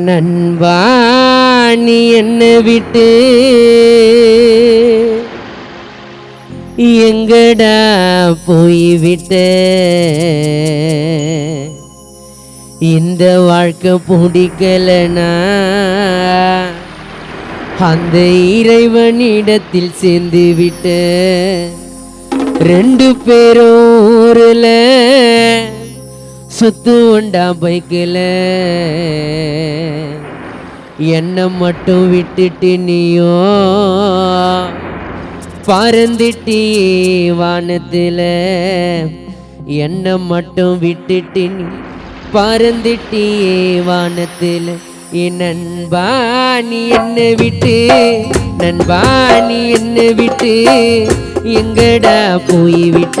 நண்பா நீ என்ன விட்டு எங்கடா போய்விட்ட? இந்த வாழ்க்கை பிடிக்கலனா அந்த இறைவனிடத்தில் சேர்ந்து விட்ட. ரெண்டு பேரும் ஊரில் சுத்து உண்டா பைக்கில், என்னை மட்டும் விட்டுட்டு நீயோ பறந்துட்டி வானத்தில். என்னை மட்டும் விட்டுட்டு நீ பறந்துட்டி வானத்தில். என் நண்பா நீ என்னை விட்டு, நண்பா நீ என்னை விட்டு எங்கடா போய்விட்ட?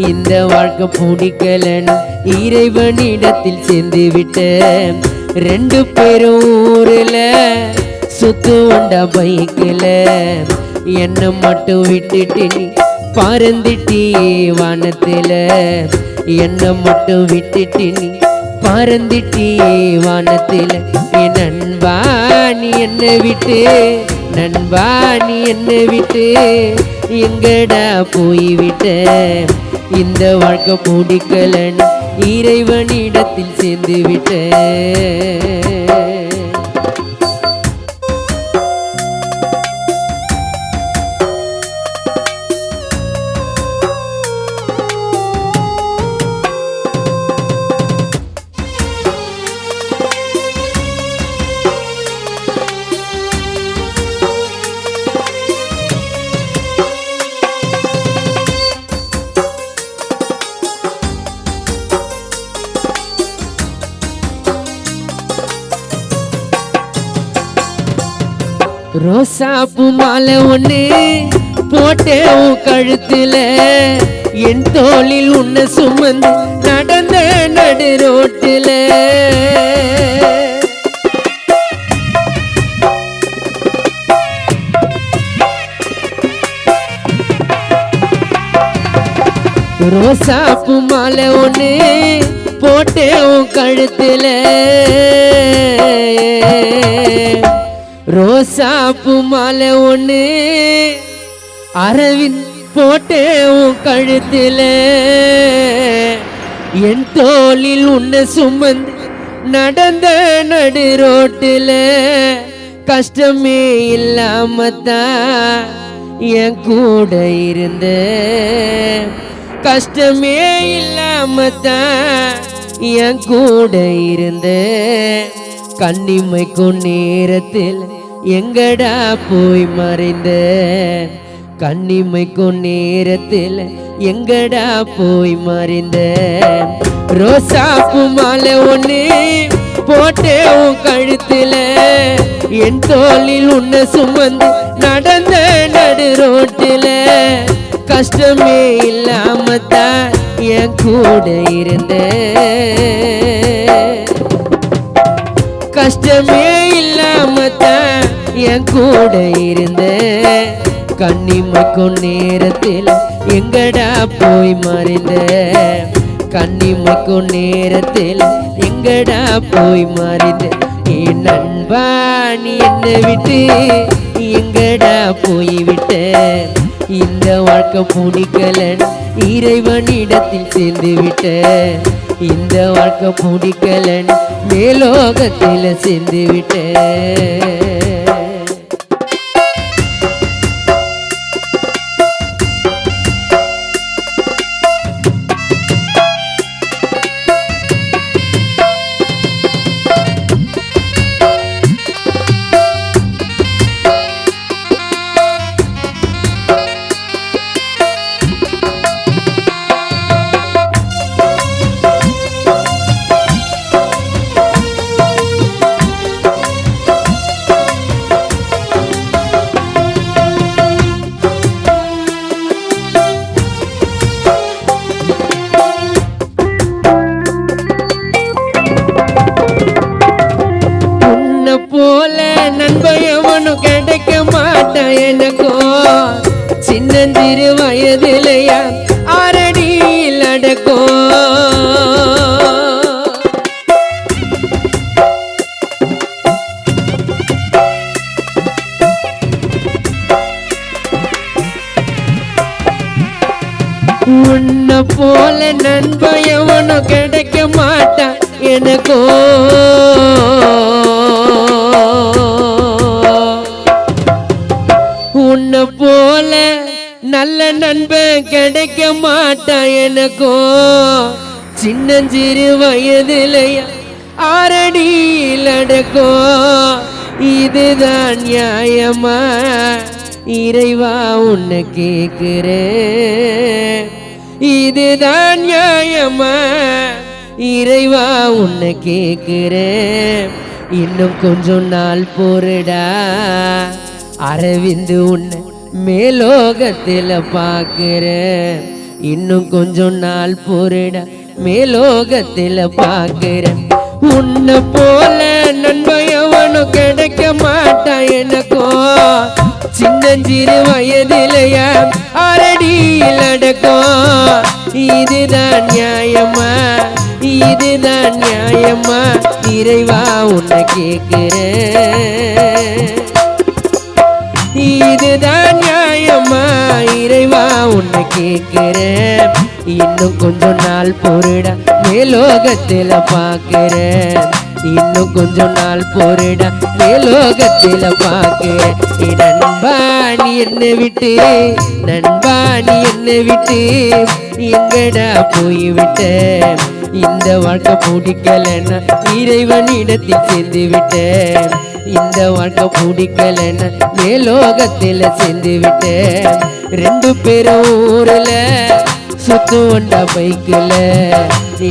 இந்த வாழ்க்கை பிடிக்கலன்னு இறைவனிடத்தில் சேர்ந்து விட்ட. ரெண்டு பேரும் ஊரில் சுத்து உண்டா பைக்கில், என்னை மட்டும் விட்டுட்டு நீ பறந்துட்டி வானத்தில். என்னை மட்டும் விட்டுட்டு நீ பறந்துட்டி வானத்தில். என் நண்பா நீ என்னை விட்டு, நண்பா நீ என்னை விட்டு எங்கடா போய்விட்ட? இந்த வாழ்க்கை பிடிக்கலன்னு இறைவனிடத்தில் சேர்ந்து விட்ட. ரோசாப்பூ மாலை ஒண்ணு போட்டேன் உன் கழுத்துல, என் தோளில் உன்னை சுமந்து நடந்த நடு ரோட்டில். ரோசாப்பூ மாலை ஒண்ணு போட்டேன் உன் கழுத்துல, ரோசாப்பூ மாலை ஒண்ணு அரவிந்த் போட்டேன் உன் கழுத்துல, என் தோளில் உன்னை சுமந்து நடந்த நடு ரோட்டில். கஷ்டமே இல்லாமத்தான் என் கூட இருந்த, கஷ்டமே இல்லாமத்தான் என் கூட இருந்த. கண்ணிமைக்கும் நேரத்தில் எங்கடா போய் மறைந்த, கண்ணிமைக்கும் நேரத்தில் எங்கடா போய் மறைந்த. ரோசாப்பூ மாலை ஒண்ணு போட்டே உன் கழுத்துல, என் தோளில் உன்னை சுமந்து நடந்த நடு ரோட்டில். கஷ்டமே இல்லாமத்தான் என் கூட இருந்த, கஷ்டமே இல்லாமத்தான் என் கூட இருந்த. கண்ணிமைக்கும் நேரத்தில் எங்கடா போய் மறைந்த, கண்ணிமைக்கும் நேரத்தில் எங்கடா போய் மறைந்த. என் நண்பா நீ என்னை விட்டு எங்கடா போய்விட்ட? இந்த வாழ்க்கை பிடிக்கலன்னு இறைவனிடத்தில் சேர்ந்து விட்ட. இந்த வாழ்க்கை பிடிக்கலன்னு மேலோகத்தில் சேர்ந்து விட்ட. போல நண்பயவனும் கிடைக்க மாட்டான் எனக்கும். சின்னஞ்சிறு வயதிலையா அரடியில் அடக்கும். போல நண்பன் எவனும் கிடைக்க மாட்டான் எனக்கோ. உன்னை போல நல்ல நண்பன் கிடைக்க மாட்டான் எனக்கோ. சின்னஞ்சிறு வயதிலையா ஆரடியில் அடக்கும். இதுதான் நியாயமா இறைவா உன்னை கேட்கிறேன். இதுதான் நியாயமா இறைவா உன்னை கேட்கிறேன். இன்னும் கொஞ்சம் நாள் பொறுடா அரவிந்து உன்னை மேலோகத்தில் பார்க்கிறேன். இன்னும் கொஞ்சம் நாள் பொறுடா மேலோகத்தில் பார்க்கிறேன். உன்னை போல நண்பன் எவனும் கிடைக்க மாட்டான் எனக்கும். சின்னஞ்சிறு வயதிலையா அரடியில் அடக்கும். இதுதான் நியாயமா இதுதான் நியாயமா இறைவா உன்னை கேட்கிறேன். இதுதான் நியாயமா இறைவா உன்னை கேட்கிறேன். இன்னும் கொஞ்சம் நாள் பொறுடா மேலோகத்தில் பார்க்கிறேன். இன்னும் கொஞ்சம் நாள் பொறுடா மேலோகத்தில் பார்க்கிறேன். நண்பா நீ என்னை விட்டு நண்பா நீ என்னை விட்டு எங்கடா போய்விட்ட. இந்த வாழ்க்கை பிடிக்கலன்னா இறைவனிடத்தில் சேர்ந்து விட்டேன். இந்த வாழ்க்கை பிடிக்கலன்னா மேலோகத்தில் சேர்ந்து விட்டேன். ரெண்டு பேரும் ஊர்ல சுத்துவண்டா பைக்குல.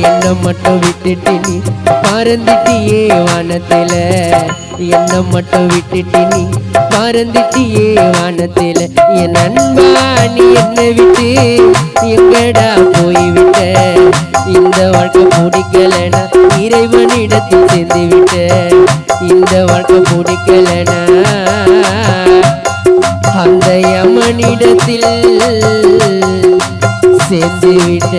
என்னை மட்டும் விட்டுட்டு நீ பறந்துட்டியே வானத்தில. என்னை மட்டும் விட்டுட்டு நீ பறந்துட்டியே வானத்தில. என் நண்பா நீ என்னை விட்டு எங்கடா போய்விட்ட. இந்த வாழ்க்கை பிடிக்கலனா இறைவனிடத்தில் சேர்ந்து விட்ட. இந்த வாழ்க்கை பிடிக்கலனா அந்த யமனிடத்தில் சேர்ந்து விட்ட.